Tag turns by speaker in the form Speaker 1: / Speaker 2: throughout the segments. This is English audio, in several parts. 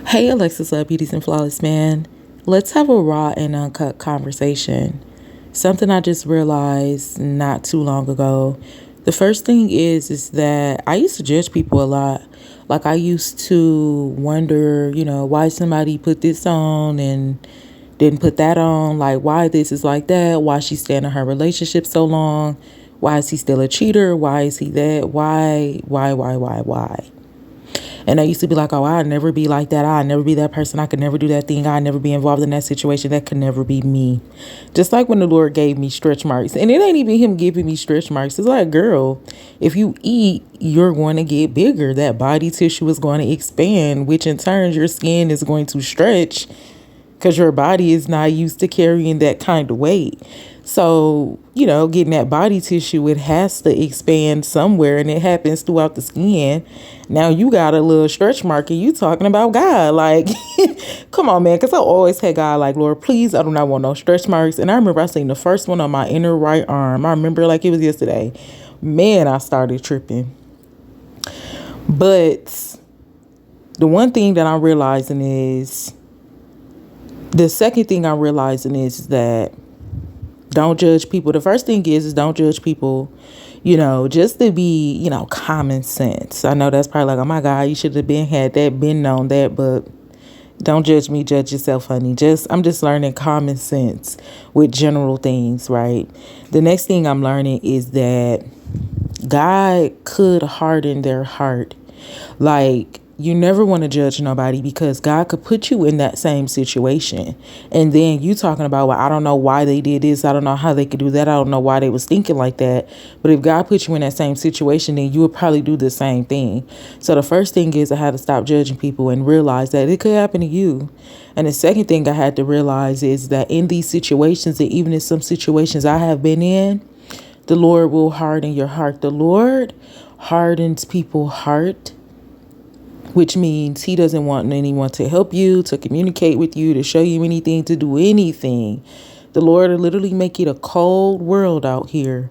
Speaker 1: Hey, Alexus, beauties and flawless man. Let's have a raw and uncut conversation. Something I just realized not too long ago. The first thing is that I used to judge people a lot. Like I used to wonder, why somebody put this on and didn't put that on. Like why this is like that. Why she staying in her relationship so long. Why is he still a cheater? Why is he that? Why? And I used to be like, oh, I'd never be like that. I'd never be that person. I could never do that thing. I'd never be involved in that situation. That could never be me. Just like when the Lord gave me stretch marks. And it ain't even him giving me stretch marks. It's like, girl, if you eat, you're going to get bigger. That body tissue is going to expand, which in turn your skin is going to stretch because your body is not used to carrying that kind of weight. So, getting that body tissue, it has to expand somewhere, and it happens throughout the skin. Now you got a little stretch mark and you talking about God. Like, come on, man. Because I always had God like, Lord, please, I do not want no stretch marks. And I remember I seen the first one on my inner right arm. I remember like it was yesterday. Man, I started tripping. But the one thing that I'm realizing is, the second thing I'm realizing is that don't judge people. The first thing is don't judge people, just to be, common sense. I know that's probably like, oh my God, you should have been known that, but don't judge me, judge yourself, honey. I'm just learning common sense with general things, right? The next thing I'm learning is that God could harden their heart. Like, you never want to judge nobody because God could put you in that same situation. And then you talking about, well, I don't know why they did this. I don't know how they could do that. I don't know why they was thinking like that. But if God put you in that same situation, then you would probably do the same thing. So the first thing is I had to stop judging people and realize that it could happen to you. And the second thing I had to realize is that in these situations, and even in some situations I have been in, the Lord will harden your heart. The Lord hardens people's heart, which means he doesn't want anyone to help you, to communicate with you, to show you anything, to do anything. The Lord will literally make it a cold world out here.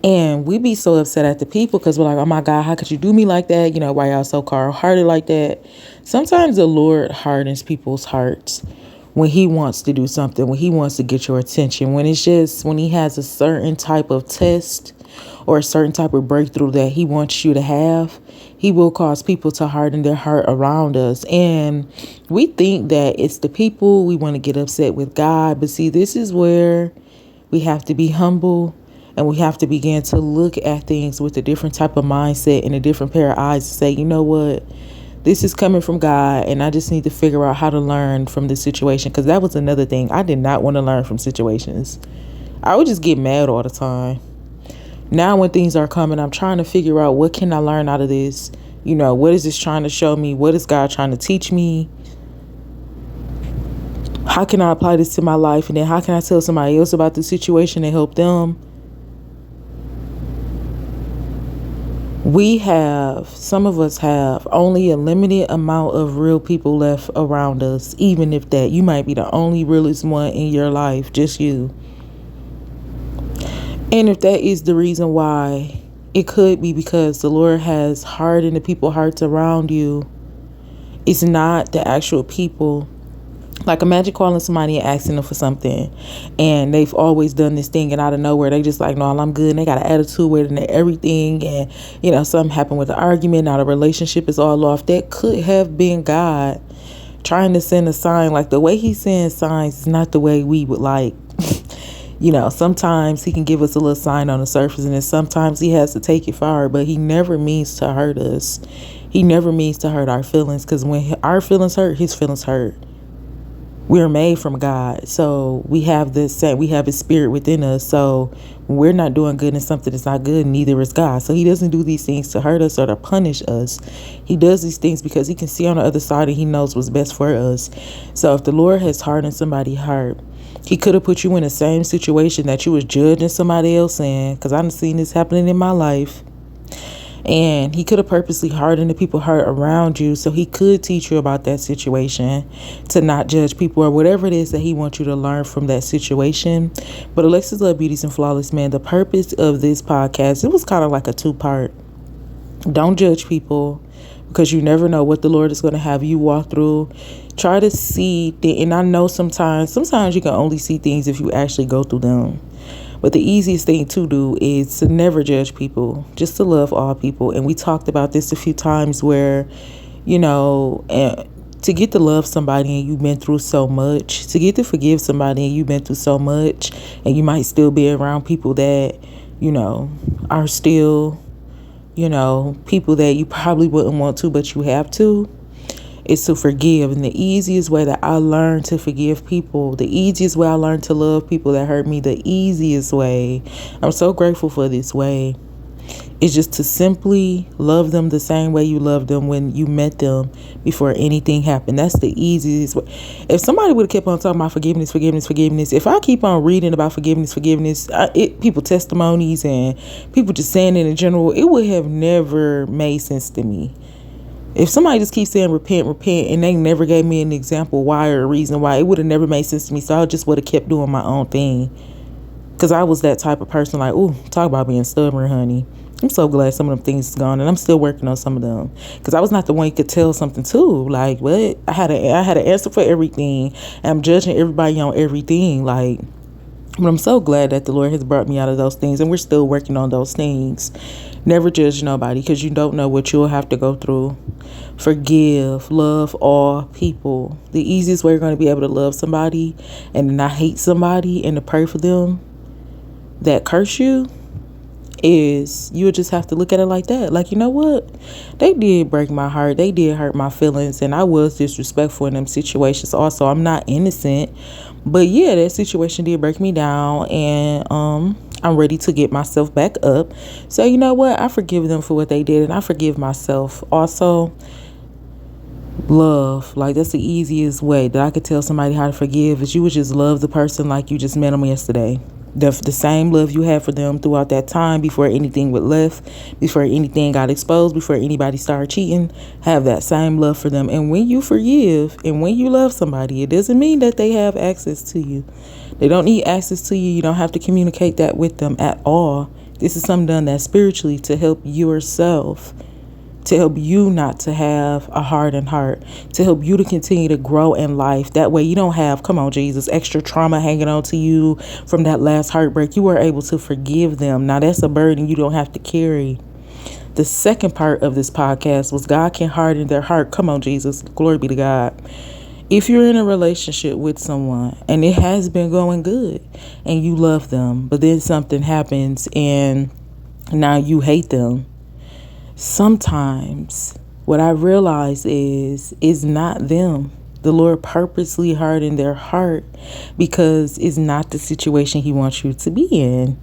Speaker 1: And we be so upset at the people because we're like, oh my God, how could you do me like that? Why y'all so cold-hearted like that? Sometimes the Lord hardens people's hearts when he wants to do something, when he wants to get your attention, when he has a certain type of test or a certain type of breakthrough that he wants you to have. He will cause people to harden their heart around us. And we think that it's the people, we want to get upset with God. But see, this is where we have to be humble and we have to begin to look at things with a different type of mindset and a different pair of eyes and say, you know what? This is coming from God, and I just need to figure out how to learn from this situation. Because that was another thing. I did not want to learn from situations. I would just get mad all the time. Now when things are coming, I'm trying to figure out what can I learn out of this? What is this trying to show me? What is God trying to teach me? How can I apply this to my life? And then how can I tell somebody else about the situation and help them? Some of us have only a limited amount of real people left around us. Even if that, you might be the only realest one in your life, just you. And if that is the reason why, it could be because the Lord has hardened the people's hearts around you. It's not the actual people. Like imagine calling somebody and asking them for something and they've always done this thing, and out of nowhere they just like, no, I'm good, and they got an attitude with it and everything, and something happened with the argument, now the relationship is all off. That could have been God trying to send a sign. Like the way he sends signs is not the way we would like. Sometimes he can give us a little sign on the surface, and then sometimes he has to take it far, but he never means to hurt us. He never means to hurt our feelings, because when our feelings hurt, his feelings hurt. We're made from God. So we have his spirit within us. So when we're not doing good and something is not good, neither is God. So he doesn't do these things to hurt us or to punish us. He does these things because he can see on the other side and he knows what's best for us. So if the Lord has hardened somebody's heart, he could have put you in the same situation that you was judging somebody else in, because I've seen this happening in my life. And he could have purposely hardened the people's heart around you, so he could teach you about that situation, to not judge people or whatever it is that he wants you to learn from that situation. But Alexus Love Beauties and Flawless Man, the purpose of this podcast, it was kind of like a 2-part. Don't judge people. because you never know what the Lord is going to have you walk through. Try to see, and I know sometimes you can only see things if you actually go through them. But the easiest thing to do is to never judge people, just to love all people. And we talked about this a few times where, to get to love somebody and you've been through so much, to get to forgive somebody and you've been through so much, and you might still be around people that, are still, people that you probably wouldn't want to, but you have to, is to forgive. And the easiest way that I learned to forgive people, the easiest way I learned to love people that hurt me, the easiest way, I'm so grateful for this way, is just to simply love them the same way you loved them when you met them before anything happened. That's the easiest way. If somebody would have kept on talking about forgiveness, if I keep on reading about forgiveness, people testimonies and people just saying it in general, it would have never made sense to me. If somebody just keeps saying repent, and they never gave me an example why or a reason why, it would have never made sense to me. So I just would have kept doing my own thing. Because I was that type of person, like, ooh, talk about being stubborn, honey. I'm so glad some of them things is gone, and I'm still working on some of them. Because I was not the one you could tell something to. Like, what? I had an answer for everything. And I'm judging everybody on everything. Like, but I'm so glad that the Lord has brought me out of those things, and we're still working on those things. Never judge nobody, because you don't know what you'll have to go through. Forgive, love all people. The easiest way you're going to be able to love somebody and not hate somebody and to pray for them that curse you is you would just have to look at it like that. Like, you know what? They did break my heart. They did hurt my feelings, and I was disrespectful in them situations. Also, I'm not innocent, but yeah, that situation did break me down, and I'm ready to get myself back up. So you know what? I forgive them for what they did, and I forgive myself. Also, love. Like, that's the easiest way that I could tell somebody how to forgive, is you would just love the person like you just met them yesterday. The same love you had for them throughout that time before anything was left, before anything got exposed, before anybody started cheating, have that same love for them. And when you forgive and when you love somebody, it doesn't mean that they have access to you. They don't need access to you. You don't have to communicate that with them at all. This is something done that spiritually to help yourself, to help you not to have a hardened heart, to help you to continue to grow in life. That way you don't have, come on, Jesus, extra trauma hanging on to you from that last heartbreak. You were able to forgive them. Now that's a burden you don't have to carry. The second part of this podcast was God can harden their heart. Come on, Jesus. Glory be to God. If you're in a relationship with someone and it has been going good and you love them, but then something happens and now you hate them, sometimes what I realize is not them. The Lord purposely hardened their heart because it's not the situation he wants you to be in.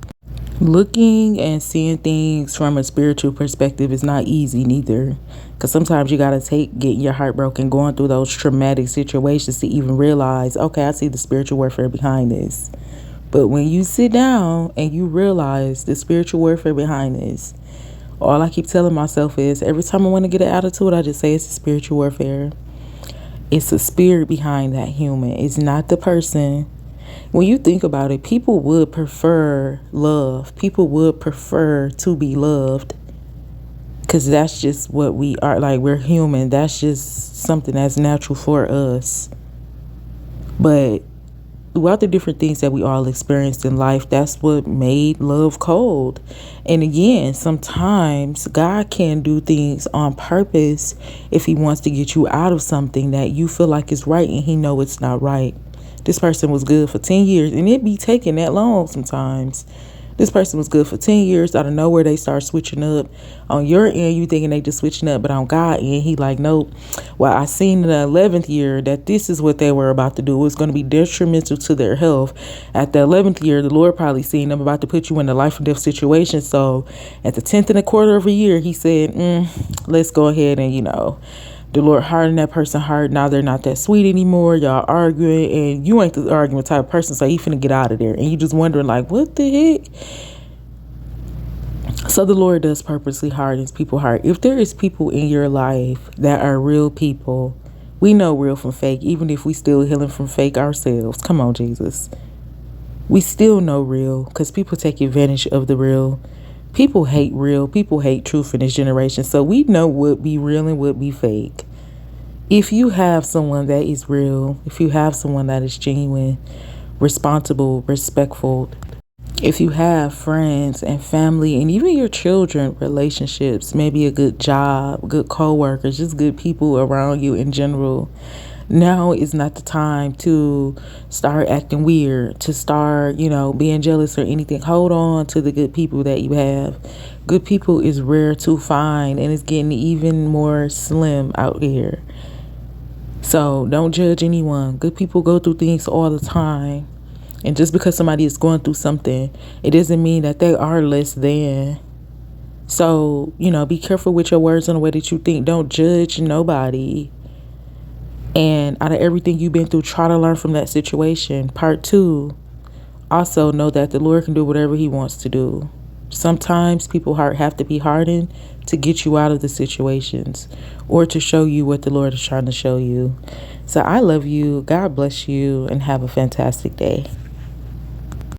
Speaker 1: Looking and seeing things from a spiritual perspective is not easy neither, because sometimes you got to getting your heart broken, going through those traumatic situations to even realize, okay, I see the spiritual warfare behind this. But when you sit down and you realize the spiritual warfare behind this, all I keep telling myself is every time I want to get an attitude, I just say it's a spiritual warfare. It's a spirit behind that human. It's not the person. When you think about it, people would prefer love. People would prefer to be loved, because that's just what we are. Like, we're human. That's just something that's natural for us. But throughout the different things that we all experienced in life, that's what made love cold. And again, sometimes God can do things on purpose if he wants to get you out of something that you feel like is right and he know it's not right. This person was good for 10 years, and it be taking that long sometimes. This person was good for 10 years. Out of nowhere, they start switching up. On your end, you thinking they just switching up, but on God's end, he like, nope. Well, I seen in the 11th year that this is what they were about to do. It was going to be detrimental to their health. At the 11th year, the Lord probably seen them about to put you in a life or death situation. So at the 10th and a quarter of a year, he said, let's go ahead and, the Lord hardened that person's heart. Now they're not that sweet anymore. Y'all arguing, and you ain't the argument type of person, so you finna get out of there. And you just wondering, like, what the heck? So the Lord does purposely hardens people's heart. If there is people in your life that are real people, we know real from fake, even if we still healing from fake ourselves. Come on, Jesus. We still know real, because people take advantage of the real. People hate real. People hate truth in this generation. So we know what be real and what be fake. If you have someone that is real, if you have someone that is genuine, responsible, respectful, if you have friends and family and even your children, relationships, maybe a good job, good co-workers, just good people around you in general, now is not the time to start acting weird, to start, being jealous or anything. Hold on to the good people that you have. Good people is rare to find, and it's getting even more slim out here. So don't judge anyone. Good people go through things all the time. And just because somebody is going through something, it doesn't mean that they are less than. So, be careful with your words and the way that you think. Don't judge nobody. And out of everything you've been through, try to learn from that situation. Part 2, also know that the Lord can do whatever he wants to do. Sometimes people's heart have to be hardened to get you out of the situations or to show you what the Lord is trying to show you. So I love you. God bless you and have a fantastic day.